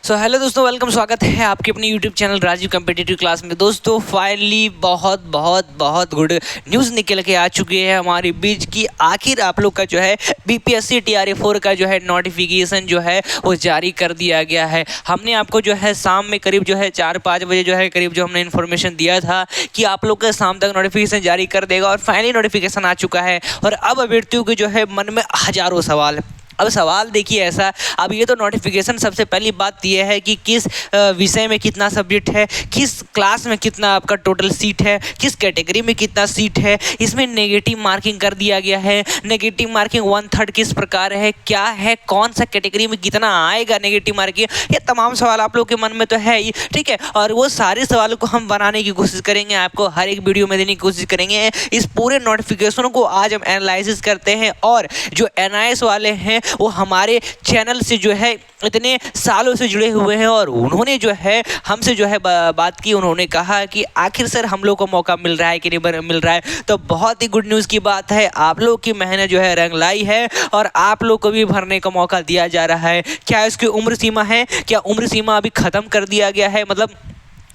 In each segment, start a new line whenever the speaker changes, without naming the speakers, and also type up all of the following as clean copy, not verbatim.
So hello दोस्तों, welcome, स्वागत है आपके अपने YouTube channel Rajeev competitive class में। दोस्तों फाइनली बहुत गुड न्यूज़ निकल के आ चुकी है हमारे बीच की। आखिर आप लोग का जो है बीपीएससी टीआरई 4 का जो है नोटिफिकेशन जो है वो जारी कर दिया गया है। हमने आपको जो है शाम में करीब जो है 4-5 बजे जो है करीब जो हमने इन्फॉर्मेशन दिया था कि आप लोग का शाम तक नोटिफिकेशन जारी कर देगा और फाइनली नोटिफिकेशन आ चुका है। और अब अभ्यर्थियों के जो है मन में हजारों सवाल। अब सवाल देखिए ऐसा, अब ये तो नोटिफिकेशन सबसे पहली बात ये है कि किस विषय में कितना सब्जेक्ट है, किस क्लास में कितना आपका टोटल सीट है, किस कैटेगरी में कितना सीट है। इसमें नेगेटिव मार्किंग कर दिया गया है। नेगेटिव मार्किंग 1/3 किस प्रकार है, क्या है, कौन सा कैटेगरी में कितना आएगा नेगेटिव मार्किंग, ये तमाम सवाल आप लोग के मन में तो है ही, ठीक है। और वो सारे सवालों को हम बनाने की कोशिश करेंगे, आपको हर एक वीडियो में देने की कोशिश करेंगे। इस पूरे नोटिफिकेशन को आज हम एनालिसिस करते हैं। और जो एनआईएस वाले हैं वो हमारे चैनल से जो है इतने सालों से जुड़े हुए हैं और उन्होंने जो है हमसे जो है बात की। उन्होंने कहा कि आखिर सर हम लोग को मौका मिल रहा है कि नहीं मिल रहा है। तो बहुत ही गुड न्यूज़ की बात है, आप लोग की मेहनत जो है रंग लाई है और आप लोग को भी भरने का मौका दिया जा रहा है। क्या इसकी उम्र सीमा है, क्या उम्र सीमा अभी ख़त्म कर दिया गया है, मतलब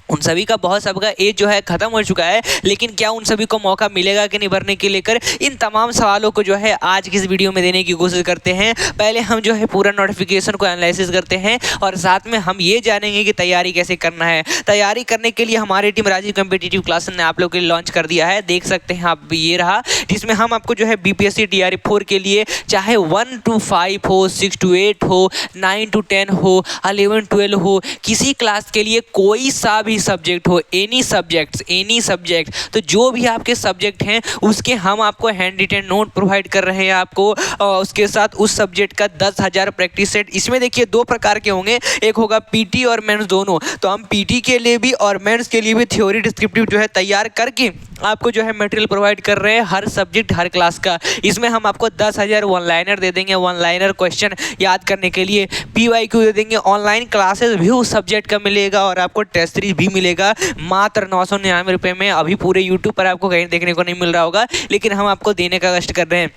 उन सभी का बहुत सबका एज जो है ख़त्म हो चुका है, लेकिन क्या उन सभी को मौका मिलेगा कि नहीं भरने के लेकर, इन तमाम सवालों को जो है आज की इस वीडियो में देने की कोशिश करते हैं। पहले हम जो है पूरा नोटिफिकेशन को एनालिसिस करते हैं और साथ में हम ये जानेंगे कि तैयारी कैसे करना है। तैयारी करने के लिए हमारी टीम राजीव कॉम्पिटिटिव क्लास ने आप लोग के लिए लॉन्च कर दिया है, देख सकते हैं आप, ये रहा, जिसमें हम आपको जो है बीपीएससी टीआरई 4 के लिए चाहे 1 to 5 हो, 6 to 8 हो, 9 to 10 हो, 11 12 हो, किसी क्लास के लिए कोई सा भी सब्जेक्ट हो, एनी सब्जेक्ट, तो जो भी आपके सब्जेक्ट हैं उसके हम आपको हैंड रिटेन नोट प्रोवाइड कर रहे हैं आपको। उसके साथ उस सब्जेक्ट का 10,000 प्रैक्टिस सेट। इसमें देखिए 2 प्रकार के होंगे, एक होगा पीटी और मेंस दोनों। तो हम पीटी के लिए भी और मेंस के लिए भी थ्योरी डिस्क्रिप्टिव जो है तैयार करके आपको जो है मटेरियल प्रोवाइड कर रहे हैं हर सब्जेक्ट हर क्लास का। इसमें हम आपको 10,000 वन लाइनर दे देंगे, वन लाइनर क्वेश्चन याद करने के लिए PYQ दे देंगे। ऑनलाइन क्लासेस भी उस सब्जेक्ट का मिलेगा और आपको टेस्ट सीरीज भी मिलेगा मात्र 999 रुपये में। अभी पूरे यूट्यूब पर आपको कहीं देखने को नहीं मिल रहा होगा, लेकिन हम आपको देने का कष्ट कर रहे हैं।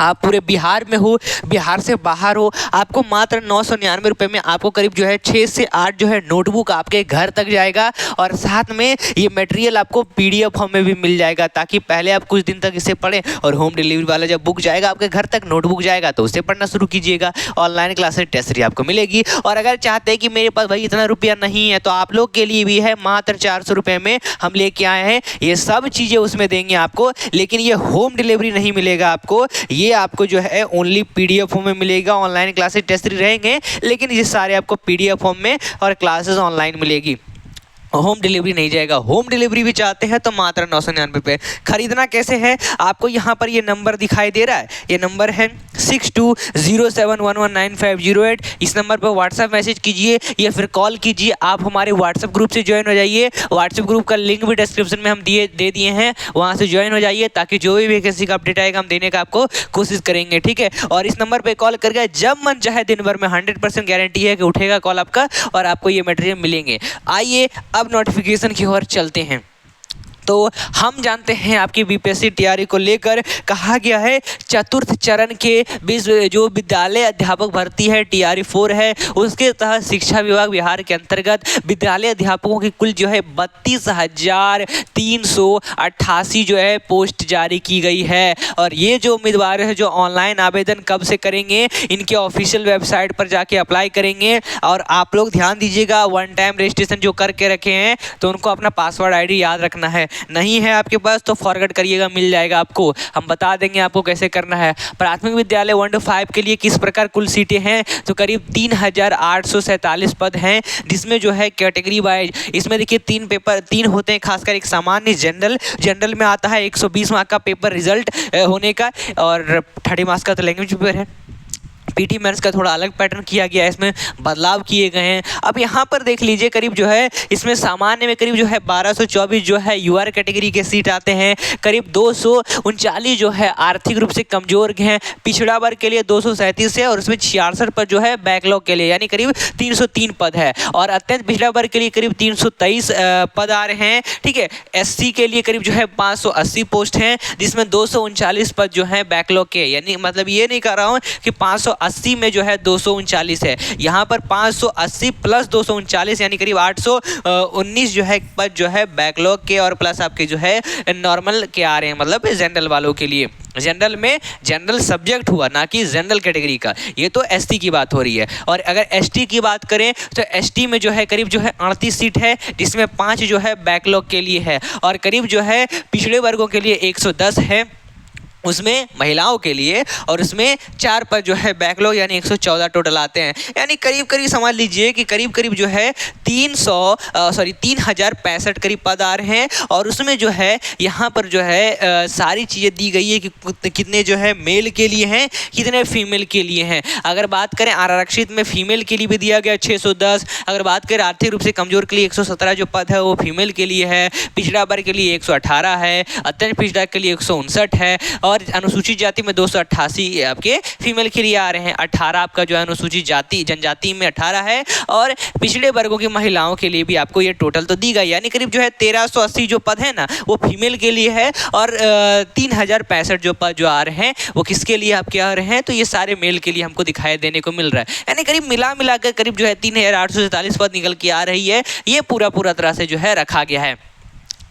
आप पूरे बिहार में हो, बिहार से बाहर हो, आपको मात्र 999 रुपये में आपको करीब जो है 6 से 8 जो है नोटबुक आपके घर तक जाएगा और साथ में ये मटेरियल आपको PDF फॉर्म में भी मिल जाएगा, ताकि पहले आप कुछ दिन तक इसे पढ़ें और होम डिलीवरी वाला जब बुक जाएगा आपके घर तक, नोटबुक जाएगा तो उसे पढ़ना शुरू कीजिएगा। ऑनलाइन क्लासेस टेस्ट सीरीज आपको मिलेगी। और अगर चाहते हैं कि मेरे पास भाई इतना रुपया नहीं है, तो आप लोग के लिए भी है, मात्र 400 रुपये में हम लेके आए हैं। ये सब चीज़ें उसमें देंगे आपको, लेकिन ये होम डिलीवरी नहीं मिलेगा आपको। ये आपको जो है ओनली PDF फॉर्म में मिलेगा। ऑनलाइन क्लासेस टेस्ट रहेंगे, लेकिन ये सारे आपको PDF फॉर्म में और क्लासेस ऑनलाइन मिलेगी, होम डिलीवरी नहीं जाएगा। होम डिलीवरी भी चाहते हैं तो मात्र 999 रुपये। खरीदना कैसे है, आपको यहाँ पर ये नंबर दिखाई दे रहा है, ये नंबर है 6207119508। इस नंबर पर व्हाट्सएप मैसेज कीजिए या फिर कॉल कीजिए। आप हमारे व्हाट्सएप ग्रुप से ज्वाइन हो जाइए। व्हाट्सएप ग्रुप का लिंक भी डिस्क्रिप्शन में हम दे दिए हैं, वहाँ से ज्वाइन हो जाइए, ताकि जो भी वैकेंसी का अपडेट आएगा हम देने का आपको कोशिश करेंगे, ठीक है। और इस नंबर पर कॉल करके जब मन चाहे दिन भर में 100% गारंटी है कि उठेगा कॉल आपका और आपको ये मटेरियल मिलेंगे। आइए अब नोटिफिकेशन की ओर चलते हैं। तो हम जानते हैं आपकी बीपीएससी टीआरई को लेकर कहा गया है चतुर्थ चरण के जो विद्यालय अध्यापक भर्ती है टीआरई 4 है, उसके तहत शिक्षा विभाग बिहार के अंतर्गत विद्यालय अध्यापकों की कुल जो है 32,388 जो है पोस्ट जारी की गई है। और ये जो उम्मीदवार है जो ऑनलाइन आवेदन कब से करेंगे, इनके ऑफिशियल वेबसाइट पर जाके अप्लाई करेंगे। और आप लोग ध्यान दीजिएगा, 1 टाइम रजिस्ट्रेशन जो करके रखे हैं तो उनको अपना पासवर्ड ID याद रखना है। नहीं है आपके पास तो फॉरवर्ड करिएगा, मिल जाएगा आपको, हम बता देंगे आपको कैसे करना है। प्राथमिक विद्यालय 1 to 5 के लिए किस प्रकार कुल सीटें हैं, तो करीब 3,847 पद हैं, जिसमें जो है कैटेगरी वाइज इसमें देखिए 3 होते हैं, खासकर एक सामान्य जनरल में आता है 120 मार्क का पेपर रिजल्ट होने का, और 30 मार्क्स का तो लैंग्वेज पेपर है। पीटी मेंस का थोड़ा अलग पैटर्न किया गया है, इसमें बदलाव किए गए हैं। अब यहाँ पर देख लीजिए करीब जो है इसमें सामान्य में करीब जो है 1224 जो है यूआर कैटेगरी के सीट आते हैं, करीब 239 जो है आर्थिक रूप से कमजोर हैं, पिछड़ा वर्ग के लिए 237 है और उसमें 66 पर जो है बैकलॉग के लिए यानी करीब 303 पद है, और अत्यंत पिछड़ा वर्ग के लिए करीब 323 पद आ रहे हैं, ठीक है। SC के लिए करीब जो है 580 पोस्ट हैं, जिसमें 239 पद जो है बैकलॉग के, यानी मतलब ये नहीं कह रहा हूँ कि 580 580 में जो है 239 है। यहाँ पर 580 प्लस 239 यानी करीब 819 जो है पद जो है बैकलॉग के और प्लस आपके जो है नॉर्मल के आ रहे हैं, मतलब जनरल वालों के लिए। जनरल में जनरल सब्जेक्ट हुआ, ना कि जनरल कैटेगरी का। ये तो एसटी की बात हो रही है। और अगर एसटी की बात करें तो एसटी में जो है करीब जो है 38 सीट है, जिसमें 5 जो है बैकलॉग के लिए है और करीब जो है पिछड़े वर्गों के लिए 110 है उसमें महिलाओं के लिए, और उसमें 4 पद जो है बैकलॉग यानी 114 टोटल आते हैं। यानी करीब करीब समझ लीजिए कि करीब करीब जो है 3065 करीब पद आ रहे हैं। और उसमें जो है यहाँ पर जो है सारी चीज़ें दी गई है कि कितने जो है मेल के लिए हैं, कितने फीमेल के लिए हैं। अगर बात करें आरक्षित में फीमेल के लिए भी दिया गया 610। अगर बात करें आर्थिक रूप से कमजोर के लिए 117 जो पद है वो फीमेल के लिए है। पिछड़ा वर्ग के लिए 118 है। अत्यंत पिछड़ा के लिए 159 है। और अनुसूचित जाति में 288 आपके फीमेल के लिए आ रहे हैं। 18 आपका जो है अनुसूचित जाति जनजाति में 18 है। और पिछड़े वर्गों की महिलाओं के लिए भी आपको ये टोटल तो दी गई, यानी करीब जो है 1380 जो पद है ना वो फीमेल के लिए है। और 3065 जो पद जो आ रहे हैं वो किसके लिए आपके आ रहे हैं, तो ये सारे मेल के लिए हमको दिखाई देने को मिल रहा है। यानी करीब मिला कर करीब जो है 3847 पद निकल के आ रही है। ये पूरा तरह से जो है रखा गया है।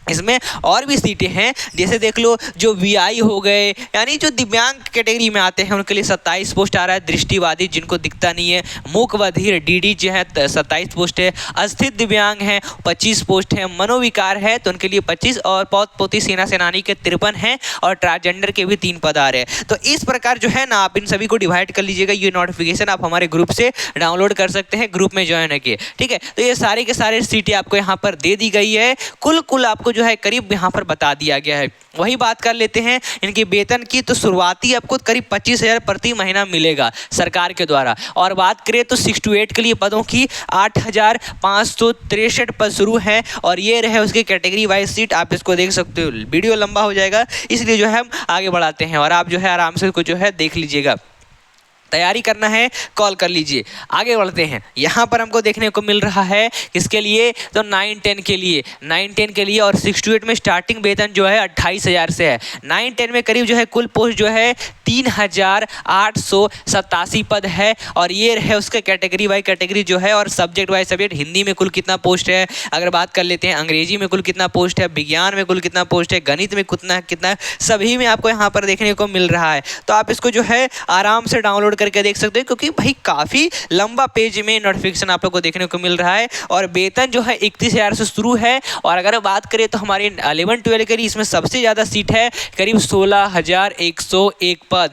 इसमें और भी सीटें हैं, जैसे देख लो जो वीआई हो गए, यानी जो दिव्यांग कैटेगरी में आते हैं उनके लिए 27 पोस्ट आ रहा है। दृष्टिवादी जिनको दिखता नहीं है, मूक बधिर डीडी जो है 27 पोस्ट है। अस्थिर दिव्यांग हैं 25 पोस्ट है। मनोविकार है तो उनके लिए 25, और पौत पोती सेना सेनानी के 53 हैं। और ट्रांसजेंडर के भी 3 पद आ रहे हैं। तो इस प्रकार जो है ना आप इन सभी को डिवाइड कर लीजिएगा। ये नोटिफिकेशन आप हमारे ग्रुप से डाउनलोड कर सकते हैं, ग्रुप में ज्वाइन है, ठीक है। तो ये सारे के सारे सीटें आपको यहाँ पर दे दी गई है। कुल आपको जो है करीब यहाँ पर बता दिया गया है। वही बात कर लेते हैं इनके वेतन की, तो शुरुआती आपको करीब 25,000 प्रति महीना मिलेगा सरकार के द्वारा। और बात करें तो 6 to 8 के लिए पदों की 8,563 पद शुरू है। और ये रहे उसके कैटेगरी वाइज सीट, आप इसको देख सकते हो। वीडियो लंबा हो जाएगा इसलिए जो है हम आगे बढ़ाते हैं, और आप जो है आराम से इसको जो है देख लीजिएगा। तैयारी करना है कॉल कर लीजिए। आगे बढ़ते हैं। यहाँ पर हमको देखने को मिल रहा है किसके लिए, तो 9-10 के लिए, 9-10 के लिए। और 6 to 8 में स्टार्टिंग वेतन जो है 28,000 से है। 9-10 में करीब जो है कुल पोस्ट जो है 3,887 पद है। और ये रहे उसके कैटेगरी वाइज कैटेगरी जो है, और सब्जेक्ट वाइज सब्जेक्ट। हिंदी में कुल कितना पोस्ट है, अगर बात कर लेते हैं अंग्रेजी में कुल कितना पोस्ट है, विज्ञान में कुल कितना पोस्ट है, गणित में कितना सभी में आपको यहाँ पर देखने को मिल रहा है। तो आप इसको जो है आराम से डाउनलोड करके देख सकते हैं, क्योंकि भाई काफ़ी लंबा पेज में नोटिफिकेशन आप लोग को देखने को मिल रहा है। और वेतन जो है 31,000 से शुरू है। और अगर बात करें तो हमारे 11-12 के लिए इसमें सबसे ज़्यादा सीट है, करीब 16,101 पद।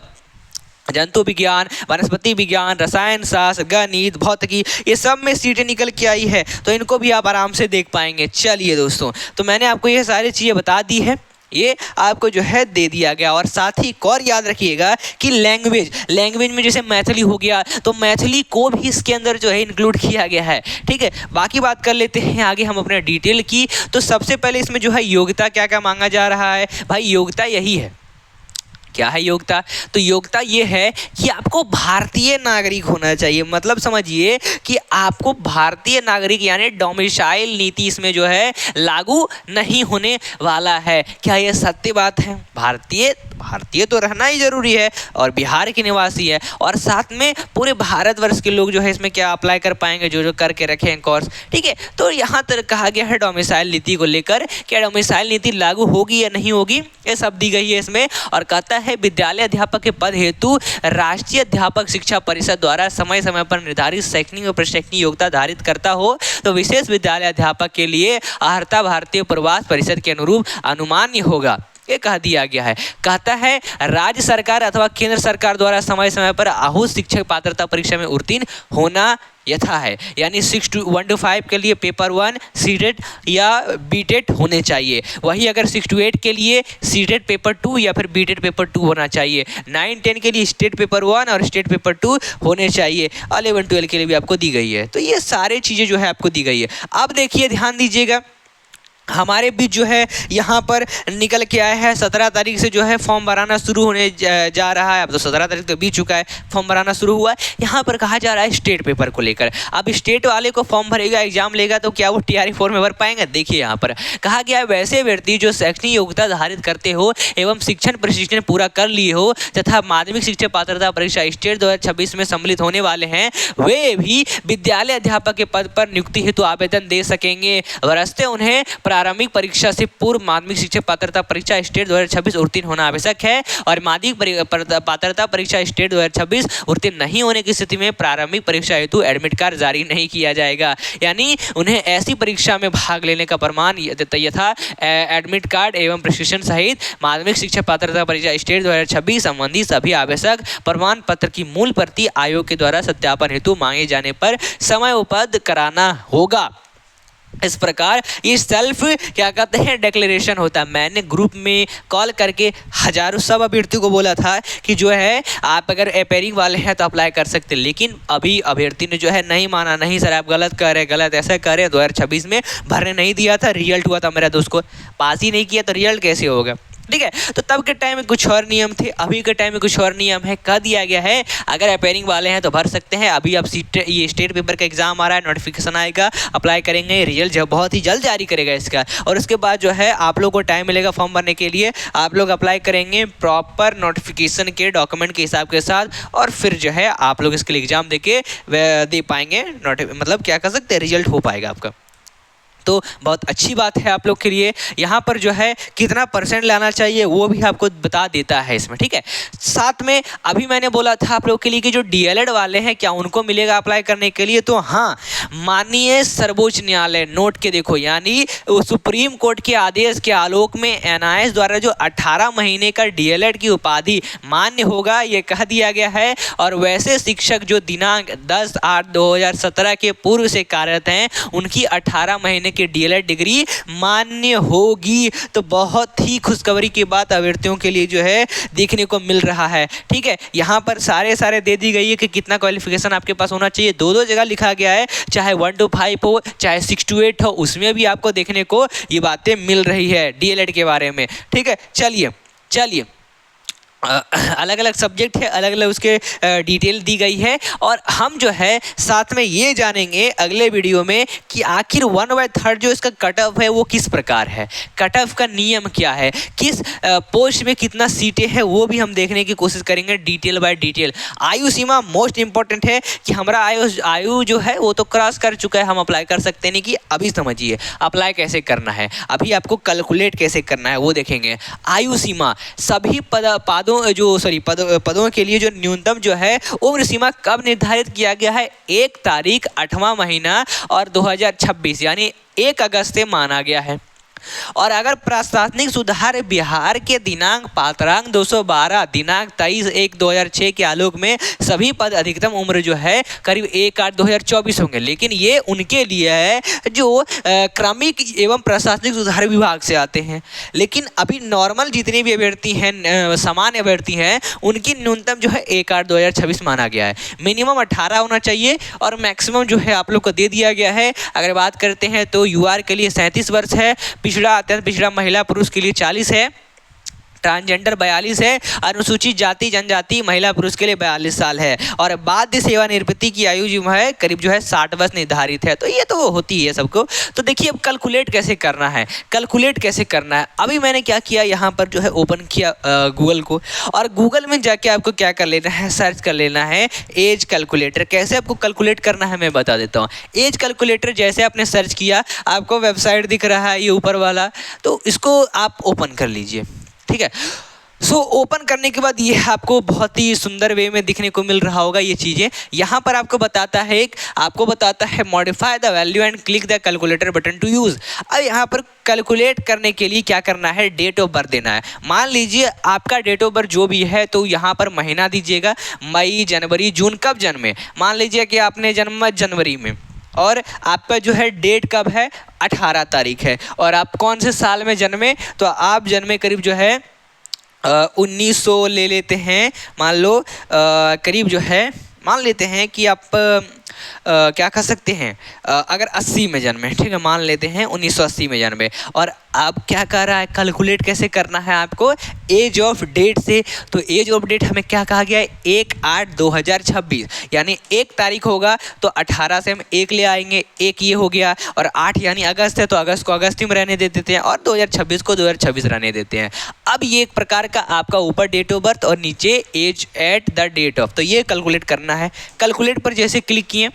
जंतु विज्ञान, वनस्पति विज्ञान, रसायन शास्त्र, गणित, भौतिकी, ये सब में सीटें निकल के आई है। तो इनको भी आप आराम से देख पाएंगे। चलिए दोस्तों, तो मैंने आपको ये सारी चीज़ें बता दी है, ये आपको जो है दे दिया गया। और साथ ही एक और याद रखिएगा कि लैंग्वेज में जैसे मैथिली हो गया, तो मैथिली को भी इसके अंदर जो है इंक्लूड किया गया है, ठीक है। बाकी बात कर लेते हैं आगे हम अपने डिटेल की। तो सबसे पहले इसमें जो है योग्यता क्या क्या मांगा जा रहा है, भाई योग्यता यही है। क्या है योग्यता, तो योग्यता ये है कि आपको भारतीय नागरिक होना चाहिए। मतलब समझिए कि आपको भारतीय नागरिक यानी डोमिसाइल नीति इसमें जो है लागू नहीं होने वाला है। क्या ये सत्य बात है? भारतीय तो रहना ही जरूरी है, और बिहार के निवासी है, और साथ में पूरे भारतवर्ष के लोग जो है इसमें क्या अप्लाई कर पाएंगे, जो करके रखे हैं कोर्स, ठीक है। तो यहाँ तक कहा गया है डोमिसाइल नीति को लेकर, क्या डोमिसाइल नीति लागू होगी या नहीं होगी, ये सब दी गई है इसमें। और कहता है विद्यालय अध्यापक के पद हेतु राष्ट्रीय अध्यापक शिक्षा परिषद द्वारा समय समय पर निर्धारित शैक्षणिक और प्रशैक्षणिक योग्यता धारित करता हो, तो विशेष विद्यालय अध्यापक के लिए अर्हता भारतीय प्रवास परिषद के अनुरूप अनुमान्य होगा, ये कह दिया गया है। कहता है राज्य सरकार अथवा केंद्र सरकार द्वारा समय समय पर आहूत शिक्षक पात्रता परीक्षा में उत्तीर्ण होना यथा है। यानी 1 to 5 के लिए पेपर 1 सीटेट या बीटेट होने चाहिए। वही अगर 6 to 8 के लिए सीटेट पेपर 2 या फिर बीटेट पेपर 2 होना चाहिए। 9-10 के लिए स्टेट पेपर 1 और स्टेट पेपर 2 होने चाहिए। 11-12 के लिए भी आपको दी गई है। तो ये सारी चीज़ें जो है आपको दी गई है। अब देखिए, ध्यान दीजिएगा, हमारे बीच जो है यहाँ पर निकल के आया है 17 तारीख से जो है फॉर्म भराना शुरू होने जा रहा है। अब तो 17 तारीख तो बीत चुका है, फॉर्म भराना शुरू हुआ है। यहाँ पर कहा जा रहा है स्टेट पेपर को लेकर। अब स्टेट वाले को फॉर्म भरेगा, एग्जाम लेगा तो क्या वो TRE 4 में भर पाएंगे? देखिए यहाँ पर कहा गया है वैसे व्यक्ति जो शैक्षणिक योग्यता धारित करते हो एवं शिक्षण प्रशिक्षण पूरा कर लिए हो तथा माध्यमिक शिक्षा पात्रता परीक्षा स्टेट 2026 में सम्मिलित होने वाले हैं, वे भी विद्यालय अध्यापक के पद पर नियुक्ति हेतु आवेदन दे सकेंगे। वरस्ते उन्हें प्रारंभिक परीक्षा से पूर्व माध्यमिक शिक्षा पात्रता परीक्षा स्टेट 2026 उत्तीर्ण होना आवश्यक है और माध्यमिक पात्रता परीक्षा स्टेट 2026 उत्तीर्ण नहीं होने की स्थिति में प्रारंभिक परीक्षा हेतु एडमिट कार्ड जारी नहीं किया जाएगा। यानी उन्हें ऐसी परीक्षा में भाग लेने का प्रमाण यथा एडमिट कार्ड एवं प्रशिक्षण सहित माध्यमिक शिक्षा पात्रता परीक्षा स्टेट 2026 संबंधी सभी आवश्यक प्रमाण पत्र की मूल प्रति आयोग के द्वारा सत्यापन हेतु मांगे जाने पर समय उपलब्ध कराना होगा। इस प्रकार ये सेल्फ क्या कहते हैं डिक्लेरेशन होता है। मैंने ग्रुप में कॉल करके हजारों सब अभ्यर्थियों को बोला था कि जो है आप अगर अपेयरिंग वाले हैं तो अप्लाई कर सकते हैं, लेकिन अभी अभ्यर्थी ने जो है नहीं माना। नहीं सर आप गलत कर रहे, गलत ऐसा कर रहे, 2026 में भरने नहीं दिया था, रिजल्ट हुआ था मेरा दोस्त को, पास ही नहीं किया तो रिजल्ट कैसे होगा? ठीक है, तो तब के टाइम में कुछ और नियम थे, अभी के टाइम में कुछ और नियम है। कह दिया गया है अगर अपेयरिंग वाले हैं तो भर सकते हैं। अभी अब ये स्टेट पेपर का एग्जाम आ रहा है, नोटिफिकेशन आएगा, अप्लाई करेंगे, रिजल्ट जो बहुत ही जल्द जारी करेगा इसका, और उसके बाद जो है आप लोगों को टाइम मिलेगा फॉर्म भरने के लिए। आप लोग अप्लाई करेंगे प्रॉपर नोटिफिकेशन के डॉक्यूमेंट के हिसाब के साथ, और फिर जो है आप लोग इसके लिए एग्जाम दे पाएंगे, मतलब क्या कर सकते हैं, रिजल्ट हो पाएगा आपका। तो बहुत अच्छी बात है आप लोग के लिए। यहाँ पर जो है कितना % लाना चाहिए वो भी आपको बता देता है इसमें, ठीक है। साथ में अभी मैंने बोला था आप लोग के लिए कि जो DLED वाले हैं क्या उनको मिलेगा अप्लाई करने के लिए? तो हाँ, माननीय सर्वोच्च न्यायालय नोट के देखो, यानी सुप्रीम कोर्ट के आदेश के आलोक में NIS द्वारा जो 18 महीने का DLED की उपाधि मान्य होगा ये कह दिया गया है। और वैसे शिक्षक जो दिनांक 10/8/2017 के पूर्व से कार्यरत हैं उनकी 18 महीने की DLED डिग्री मान्य होगी। तो बहुत ही खुशखबरी की बात अभ्यर्थियों के लिए जो है देखने को मिल रहा है, ठीक है। यहाँ पर सारे दे दी गई है कि कितना क्वालिफिकेशन आपके पास होना चाहिए। दो जगह लिखा गया है, चाहे 1 to 5 हो चाहे 6 to 8 हो, उसमें भी आपको देखने को ये बातें मिल रही है DLED के बारे में, ठीक है। चलिए अलग अलग सब्जेक्ट है, अलग अलग उसके डिटेल दी गई है, और हम जो है साथ में ये जानेंगे अगले वीडियो में कि आखिर 1/3 जो इसका कट ऑफ है वो किस प्रकार है, कट ऑफ का नियम क्या है, किस पोस्ट में कितना सीटें हैं वो भी हम देखने की कोशिश करेंगे डिटेल बाय डिटेल। आयु सीमा मोस्ट इंपॉर्टेंट है कि हमारा आयु जो है वो तो क्रॉस कर चुका है, हम अप्लाई कर सकते नहीं। कि अभी समझिए अप्लाई कैसे करना है, अभी आपको कैलकुलेट कैसे करना है वो देखेंगे। आयु सीमा सभी पदों के लिए जो न्यूनतम जो है उम्र सीमा कब निर्धारित किया गया है? 1 तारीख 8वां महीना और 2026 यानी 1 अगस्त से माना गया है। और अगर प्रशासनिक सुधार बिहार के दिनांक पात्रांक 212 दिनांक 23/1/2006 के आलोक में सभी पद अधिकतम उम्र जो है करीब 1/8/2024 होंगे, लेकिन ये उनके लिए है जो क्रमिक एवं प्रशासनिक सुधार विभाग से आते हैं। लेकिन अभी नॉर्मल जितने भी अभ्यर्थी हैं, सामान्य अभ्यर्थी हैं, उनकी न्यूनतम जो है 1/8/2026 माना गया है। मिनिमम 18 होना चाहिए और मैक्सिमम जो है आप लोग को दे दिया गया है। अगर बात करते हैं तो UR के लिए 37 वर्ष है, अत्यंत पिछड़ा महिला पुरुष के लिए 40 है, ट्रांसजेंडर 42 है, अनुसूचित जाति जनजाति महिला पुरुष के लिए 42 साल है, और बाध्य सेवानिवृत्ति की आयु जो है करीब जो है 60 वर्ष निर्धारित है। तो ये तो होती है सबको। तो देखिए अब कैलकुलेट कैसे करना है, अभी मैंने क्या किया, यहाँ पर जो है ओपन किया गूगल को, और गूगल में जाके आपको क्या कर लेना है, सर्च कर लेना है एज कैलकुलेटर। कैसे आपको कैलकुलेट करना है मैं बता देता हूँ। एज कैलकुलेटर जैसे आपने सर्च किया आपको वेबसाइट दिख रहा है ये ऊपर वाला, तो इसको आप ओपन कर लीजिए, ठीक है। सो ओपन करने के बाद ये आपको बहुत ही सुंदर वे में दिखने को मिल रहा होगा ये चीज़ें। यहाँ पर आपको बताता है modify the value and click the calculator button to use. अब यहाँ पर कैलकुलेट करने के लिए क्या करना है, डेट ऑफ बर्थ देना है। मान लीजिए आपका डेट ऑफ बर्थ जो भी है तो यहाँ पर महीना दीजिएगा, मई जनवरी जून, कब जन्मे। मान लीजिए कि आपने जन्मा जनवरी में और आपका जो है डेट कब है, 18 तारीख है, और आप कौन से साल में जन्मे, तो आप जन्मे करीब जो है 1900 ले लेते हैं, मान लो करीब जो है मान लेते हैं कि आप क्या कह सकते हैं, अगर 80 में जन्मे, ठीक है, मान लेते हैं 1980 में जन्मे, और अब क्या कर रहा है, कैलकुलेट कैसे करना है आपको, एज ऑफ डेट से। तो एज ऑफ डेट हमें क्या कहा गया है, 1/8/2026, यानी 1 तारीख होगा तो 18 से हम 1 ले आएंगे, 1 ये हो गया, और 8 यानी अगस्त है तो अगस्त को अगस्त में रहने दे देते हैं, और 2026 को 2026 रहने देते हैं। अब ये एक प्रकार का आपका ऊपर डेट ऑफ बर्थ और नीचे age at the date of, तो ये कैलकुलेट करना है। कैलकुलेट पर जैसे क्लिक किए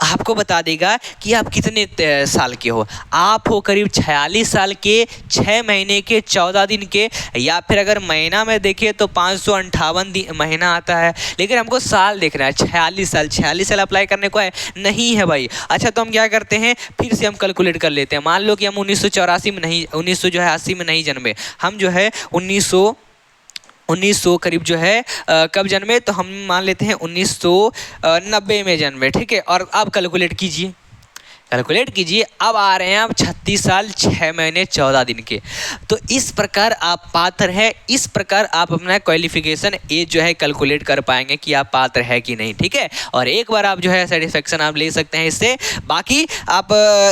आपको बता देगा कि आप कितने साल के हो। आप हो करीब 46 साल के, 6 महीने के, 14 दिन के, या फिर अगर महीना में देखें तो 558 महीना आता है, लेकिन हमको साल देखना है। 46 साल अप्लाई करने को है नहीं है भाई। अच्छा, तो हम क्या करते हैं, फिर से हम कैलकुलेट कर लेते हैं। मान लो कि हम 1984 में नहीं, 1980 में नहीं जन्मे, हम जो है 1900 करीब जो है कब जन्मे, तो हम मान लेते हैं 1990 में जन्मे, ठीक है। और अब कैलकुलेट कीजिए, अब आ रहे हैं आप 36 साल 6 महीने 14 दिन के। तो इस प्रकार आप पात्र है, इस प्रकार आप अपना क्वालिफिकेशन एज जो है कैलकुलेट कर पाएंगे कि आप पात्र है कि नहीं, ठीक है। और एक बार आप जो है सेटिस्फेक्शन आप ले सकते हैं इससे। बाकी आप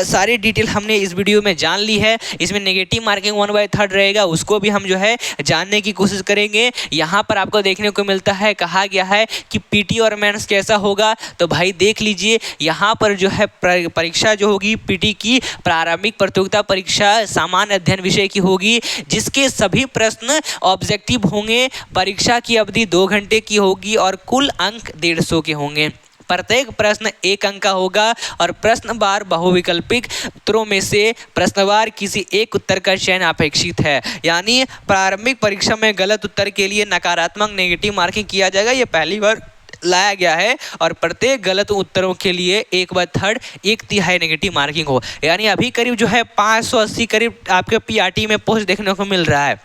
सारी डिटेल हमने इस वीडियो में जान ली है। इसमें नेगेटिव मार्किंग 1/3 रहेगा, उसको भी हम जो है जानने की कोशिश करेंगे। यहाँ पर आपको देखने को मिलता है, कहा गया है कि पीटी और मेंस कैसा होगा, तो भाई देख लीजिए यहाँ पर जो है परीक्षा जो होगी पीटी की प्रारंभिक प्रतियोगिता परीक्षा सामान्य अध्ययन विषय की होगी, जिसके सभी प्रश्न ऑब्जेक्टिव होंगे। परीक्षा की अवधि 2 घंटे की होगी और कुल अंक 150 के होंगे। प्रत्येक प्रश्न 1 अंक का होगा और प्रश्नवार बहुविकल्पिक उत्तरों में से प्रश्नवार किसी एक उत्तर का चयन अपेक्षित है। यानी प्रारंभिक परीक्षा में गलत उत्तर के लिए नकारात्मक नेगेटिव मार्किंग किया जाएगा, ये पहली बार लाया गया है। और प्रत्येक गलत उत्तरों के लिए 1/3 1/3 नेगेटिव मार्किंग हो। यानी अभी करीब जो है 580 करीब आपके पीआरटी में पोस्ट देखने को मिल रहा है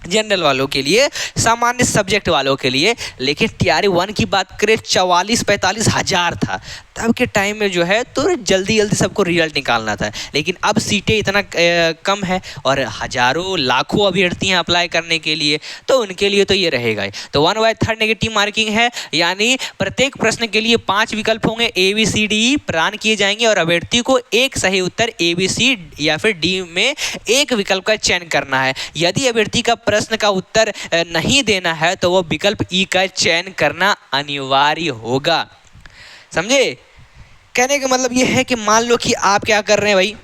जनरल वालों के लिए, सामान्य सब्जेक्ट वालों के लिए। लेकिन टीआरई 1 की बात करें 44-45 हज़ार था तब के टाइम में जो है, तो जल्दी सबको रिजल्ट निकालना था। लेकिन अब सीटें इतना कम है और हज़ारों लाखों अभ्यर्थी हैं अप्लाई करने के लिए, तो उनके लिए तो ये रहेगा ही। तो 1/3 नेगेटिव मार्किंग है, यानी प्रत्येक प्रश्न के लिए 5 विकल्प होंगे, ABCD प्रदान किए जाएंगे और अभ्यर्थी को एक सही उत्तर ABC या फिर D में एक विकल्प का चयन करना है। यदि अभ्यर्थी का प्रश्न का उत्तर नहीं देना है तो वो विकल्प ई का चयन करना अनिवार्य होगा। समझे? कहने का मतलब ये है कि मान लो कि आप क्या कर रहे हैं भाई,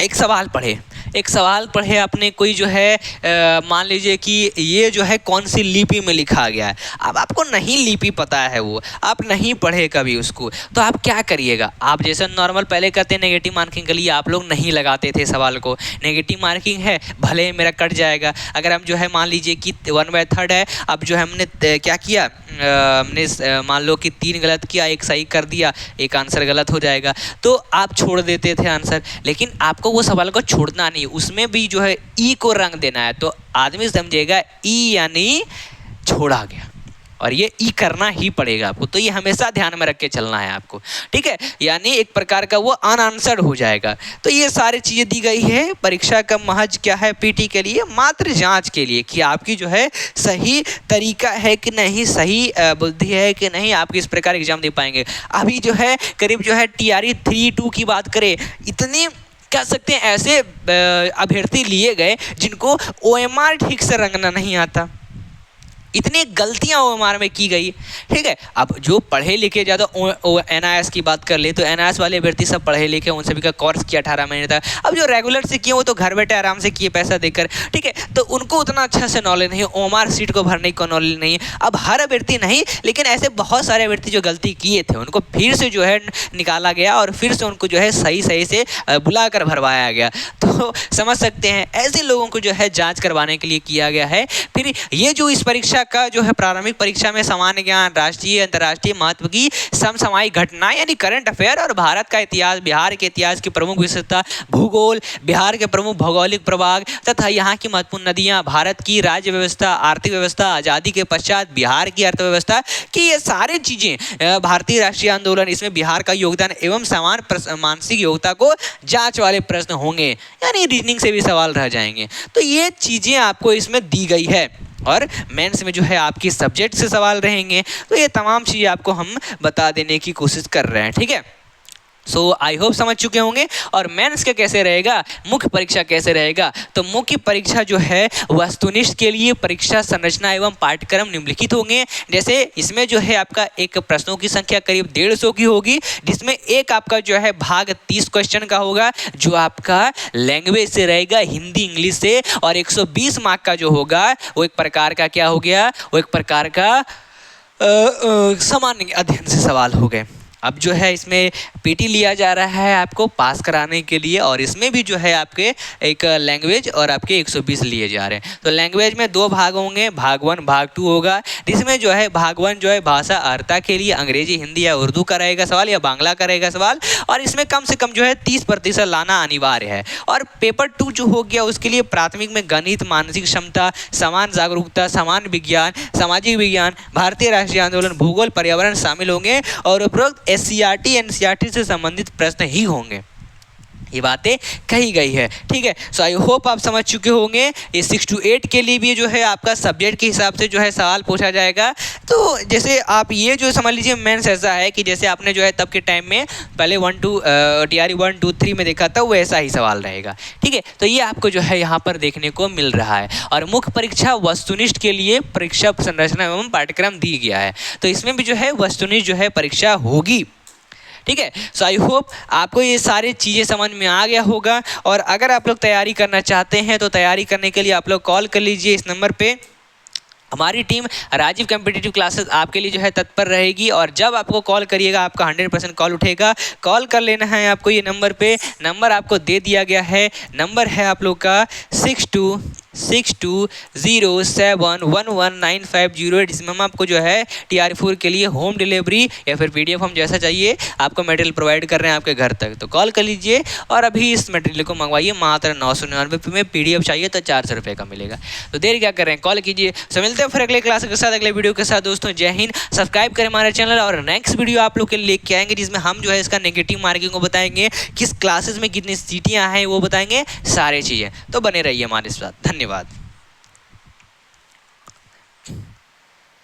एक सवाल पढ़े आपने, कोई जो है मान लीजिए कि ये जो है कौन सी लिपि में लिखा गया है। अब आपको नहीं लिपि पता है, वो आप नहीं पढ़े कभी उसको, तो आप क्या करिएगा, आप जैसे नॉर्मल पहले करते नेगेटिव मार्किंग के लिए आप लोग नहीं लगाते थे सवाल को। नेगेटिव मार्किंग है, भले मेरा कट जाएगा। अगर हम जो है मान लीजिए कि 1/3 है, अब जो है हमने क्या किया, हमने मान लो कि 3 गलत किया, 1 सही कर दिया, 1 आंसर गलत हो जाएगा, तो आप छोड़ देते थे आंसर। लेकिन आपको वो सवाल को छोड़ना नहीं, उसमें भी जो है ई को रंग देना है। तो आदमी समझेगा ई यानी छोड़ा गया, और ये ई करना ही पड़ेगा आपको। तो ये हमेशा ध्यान में रख के चलना है आपको, ठीक है। यानी एक प्रकार का वो अनआंसर्ड हो जाएगा। तो ये सारी चीज़ें दी गई है। परीक्षा का महज क्या है, पीटी के लिए मात्र जांच के लिए कि आपकी जो है सही तरीका है कि नहीं, सही बुद्धि है कि नहीं, आप किस प्रकार एग्जाम दे पाएंगे। अभी जो है करीब जो है टीआरई 3-2 की बात करें, इतनी कह सकते हैं ऐसे अभ्यर्थी लिए गए जिनको OMR ठीक से रंगना नहीं आता। इतनी गलतियां OMR में की गई, ठीक है। अब जो पढ़े लिखे ज़्यादा NIS की बात कर ले तो NIS वाले अभ्यर्थी सब पढ़े लिखे, उन सभी का कोर्स किया 18 महीने तक। अब जो रेगुलर से किए वो तो घर बैठे आराम से किए पैसा देकर, ठीक है। तो उनको उतना अच्छा से नॉलेज नहीं, OMR सीट को भरने का नॉलेज नहीं। अब हर अभ्यर्थी नहीं, लेकिन ऐसे बहुत सारे अभ्यर्थी जो गलती किए थे उनको फिर से जो है निकाला गया और फिर से उनको जो है सही से बुला कर भरवाया गया। तो समझ सकते हैं ऐसे लोगों को जो है जाँच करवाने के लिए किया गया है। फिर ये जो इस परीक्षा का जो है प्रारंभिक परीक्षा में सामान्य ज्ञान, राष्ट्रीय अंतर्राष्ट्रीय महत्व की समसामयिक घटनाएं यानी करंट अफेयर और भारत का इतिहास, बिहार के इतिहास की प्रमुख विशेषता, भूगोल, बिहार के प्रमुख भौगोलिक प्रभाग तथा यहाँ की महत्वपूर्ण नदियाँ, भारत की राज्य व्यवस्था, आर्थिक व्यवस्था, आज़ादी के पश्चात बिहार की अर्थव्यवस्था की ये सारी चीज़ें, भारतीय राष्ट्रीय आंदोलन, इसमें बिहार का योगदान एवं समान मानसिक योग्यता को जाँच वाले प्रश्न होंगे, यानी रीजनिंग से भी सवाल रह जाएंगे। तो ये चीज़ें आपको इसमें दी गई है। और मेंस में जो है आपकी सब्जेक्ट से सवाल रहेंगे। तो ये तमाम चीज़ें आपको हम बता देने की कोशिश कर रहे हैं, ठीक है। सो आई होप समझ चुके होंगे। और मेंस का कैसे रहेगा, मुख्य परीक्षा कैसे रहेगा, तो मुख्य परीक्षा जो है वस्तुनिष्ठ के लिए परीक्षा संरचना एवं पाठ्यक्रम निम्नलिखित होंगे। जैसे इसमें जो है आपका एक प्रश्नों की संख्या करीब 150 की होगी, जिसमें एक आपका जो है भाग 30 क्वेश्चन का होगा जो आपका लैंग्वेज से रहेगा, हिंदी इंग्लिश से, और 120 मार्क का जो होगा वो एक प्रकार का क्या हो गया, वो एक प्रकार का सामान्य अध्ययन से सवाल हो गए। अब जो है इसमें पीटी लिया जा रहा है आपको पास कराने के लिए, और इसमें भी जो है आपके एक लैंग्वेज और आपके 120 लिए जा रहे हैं। तो लैंग्वेज में 2 भाग होंगे, भाग 1 भाग 2 होगा, जिसमें जो है भाग 1 जो है भाषा अर्हता के लिए अंग्रेजी, हिंदी या उर्दू का रहेगा सवाल या बांग्ला का रहेगा सवाल, और इसमें कम से कम जो है 30% लाना अनिवार्य है। और पेपर 2 जो हो गया उसके लिए प्राथमिक में गणित, मानसिक क्षमता, समान जागरूकता, सामान्य विज्ञान, सामाजिक विज्ञान, भारतीय राष्ट्रीय आंदोलन, भूगोल, पर्यावरण शामिल होंगे, और उपरोक्त SCERT NCERT से संबंधित प्रश्न ही होंगे। ये बातें कही गई है, ठीक है। सो आई होप आप समझ चुके होंगे। ये 6 to 8 के लिए भी जो है आपका सब्जेक्ट के हिसाब से जो है सवाल पूछा जाएगा। तो जैसे आप ये जो समझ लीजिए मेंस ऐसा है कि जैसे आपने जो है तब के टाइम में पहले TRE 1 2 3 में देखा था, वो ऐसा ही सवाल रहेगा, ठीक है। तो ये आपको जो है यहाँ पर देखने को मिल रहा है। और मुख्य परीक्षा वस्तुनिष्ठ के लिए परीक्षा संरचना एवं पाठ्यक्रम दी गया है, तो इसमें भी जो है वस्तुनिष्ठ जो है परीक्षा होगी, ठीक है। सो आई होप आपको ये सारी चीज़ें समझ में आ गया होगा। और अगर आप लोग तैयारी करना चाहते हैं तो तैयारी करने के लिए आप लोग कॉल कर लीजिए इस नंबर पे। हमारी टीम राजीव कॉम्पिटिटिव क्लासेस आपके लिए जो है तत्पर रहेगी, और जब आपको कॉल करिएगा आपका 100% कॉल उठेगा। कॉल कर लेना है आपको ये नंबर पे, नंबर आपको दे दिया गया है, नंबर है आप लोग का 626207119508, जिसमें हम आपको जो है TRE 4 के लिए होम डिलीवरी या फिर PDF हम जैसा चाहिए आपको मटेरियल प्रोवाइड कर रहे हैं आपके घर तक। तो कॉल कर लीजिए और अभी इस मटेरियल को मंगवाइए मात्र 999 में। PDF चाहिए तो 400 रुपये का मिलेगा। तो देर क्या कर रहे हैं, कॉल कीजिए। तो मिलते हैं फिर अगले क्लास के साथ, अगले वीडियो के साथ। दोस्तों जय हिंद, सब्सक्राइब करें हमारे चैनल, और नेक्स्ट वीडियो आप लोग के लिए लेके आएंगे जिसमें हम जो है इसका नेगेटिव मार्किंग को बताएंगे, किस क्लासेस में कितनी सीटियाँ हैं वो बताएंगे, सारी चीज़ें। तो बने रहिए हमारे साथ। धन्यवाद।